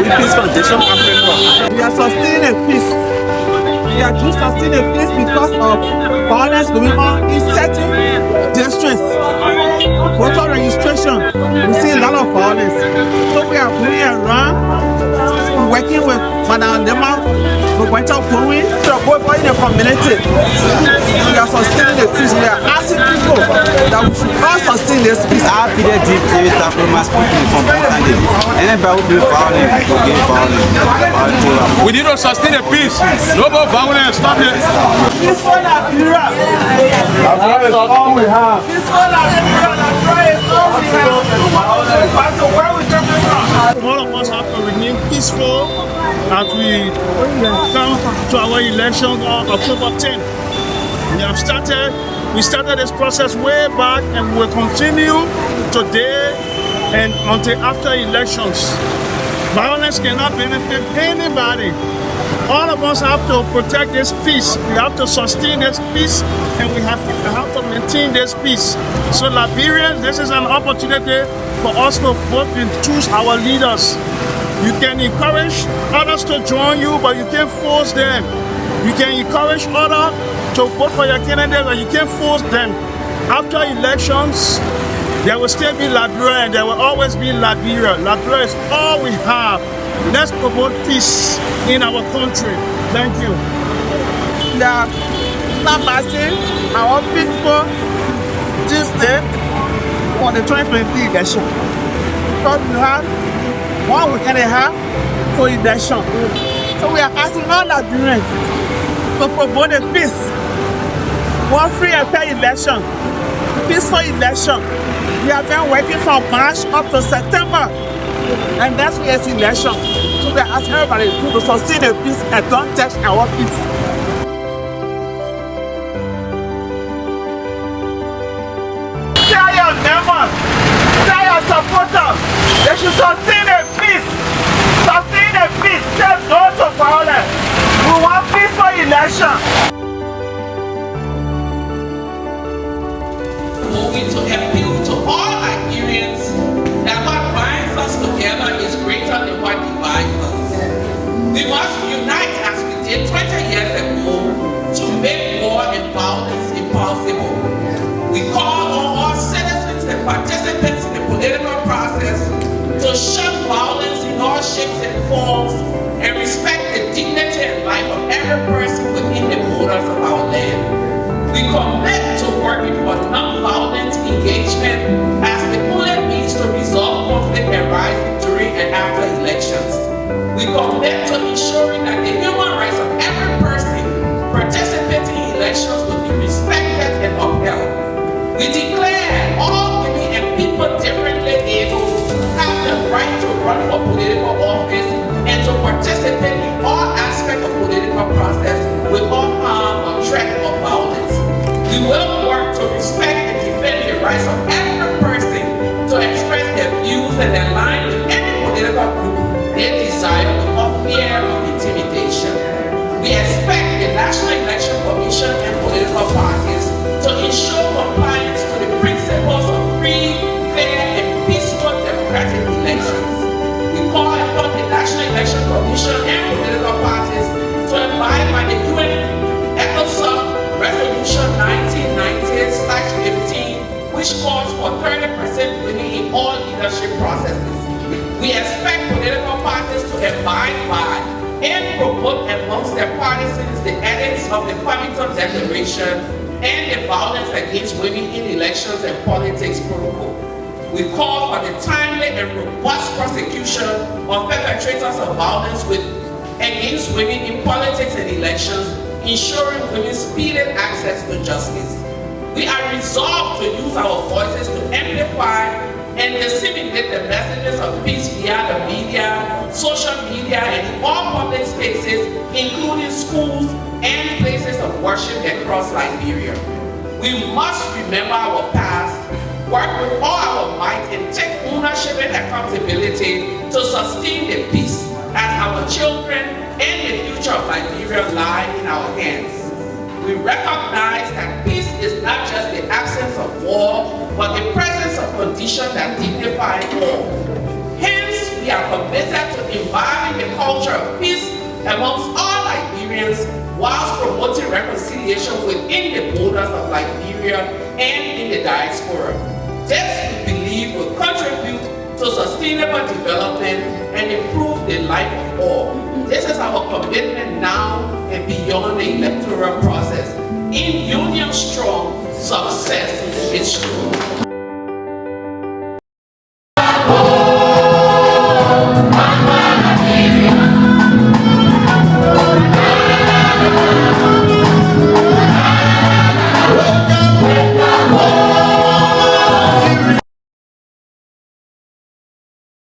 Peace Foundation Africa. We are sustaining a peace. We are just sustaining a peace because of violence going on in certain districts. Voter registration, we see a lot of violence. So we are going around working with Madam Lema, with Winter Bowie, to go for in the community. We are sustaining the peace. We are asking people that we should all sustain this peace. Our period deep David Tapromas speaking from Botany. And about being violent, again violent. We need to sustain the peace. No more violence. Stop it. Peaceful Nigeria. That's all we have. Peaceful Nigeria. That's all we have. So where we coming from? All of us have to remain peaceful as we come to our election on October 10th. We started this process way back and we will continue today and until after elections. Violence cannot benefit anybody. All of us have to protect this peace. We have to sustain this peace and we have to maintain this peace. So Liberians, this is an opportunity for us to vote and choose our leaders. You can encourage others to join you, but you can't force them. You can encourage others to vote for your candidate, but you can't force them. After elections, there will still be Liberia and there will always be Liberia. Liberia is all we have. Let's promote peace in our country. Thank you. The passing our peaceful Tuesday for the 2023 election. Because we have 1 week and a half for election. So we are asking all Liberians to promote the peace. One free and fair election. Peaceful election. We have been working from March up to September. And that's where it's election. So we are asking everybody to sustain the peace and don't touch our peace. Tell your neighbors, tell your supporters, they should sustain the peace. Sustain the peace. Say no to violence. We want peaceful election. Moving to appeal to all Nigerians that what binds us together is greater than what divides us. We must unite as we did 20 years ago to make war and violence impossible. We call on all citizens and participants in the political process to shun violence in all shapes and forms and respect the dignity and life of every person within the borders of our land. We commit to working for non-violent engagement as the only means to resolve conflict arising during and after elections. We commit to ensuring that the human rights of every person participating in elections will be respected and upheld. We declare all women and people differently able have the right to run for political office and to participate in all aspects of political process without harm or threat or violence. We will work to respect and defend the rights of every person to express their views and align with any political group they desire without fear of intimidation. We expect the National Election Commission and political parties to ensure compliance to the principles of free, fair, and peaceful democratic elections. We call upon the National Election Commission and political parties to abide by the UN ECOSOC Resolution 1990/15, which calls for 30% women in all leadership processes. We expect political parties to abide by and promote amongst their partisans the edicts of the Farmington Declaration and the Violence Against Women in Elections and Politics Protocol. We call for the timely and robust prosecution of perpetrators of violence against women in politics and elections, ensuring women's speedy access to justice. We are resolved to use our voices to amplify and disseminate the messages of peace via the media, social media, and in all public spaces, including schools and places of worship across Liberia. We must remember our past, work with all our might, and take ownership and accountability to sustain the peace as our children and the future of Liberia lie in our hands. We recognize that peace is not just the absence of war, but the presence of conditions that dignify all. Hence, we are committed to imbibing the culture of peace amongst all Liberians whilst promoting reconciliation within the borders of Liberia and in the diaspora. This, we believe, will contribute to sustainable development and improve the life of all. This is our commitment now and beyond the electoral process. In union strong, success is true.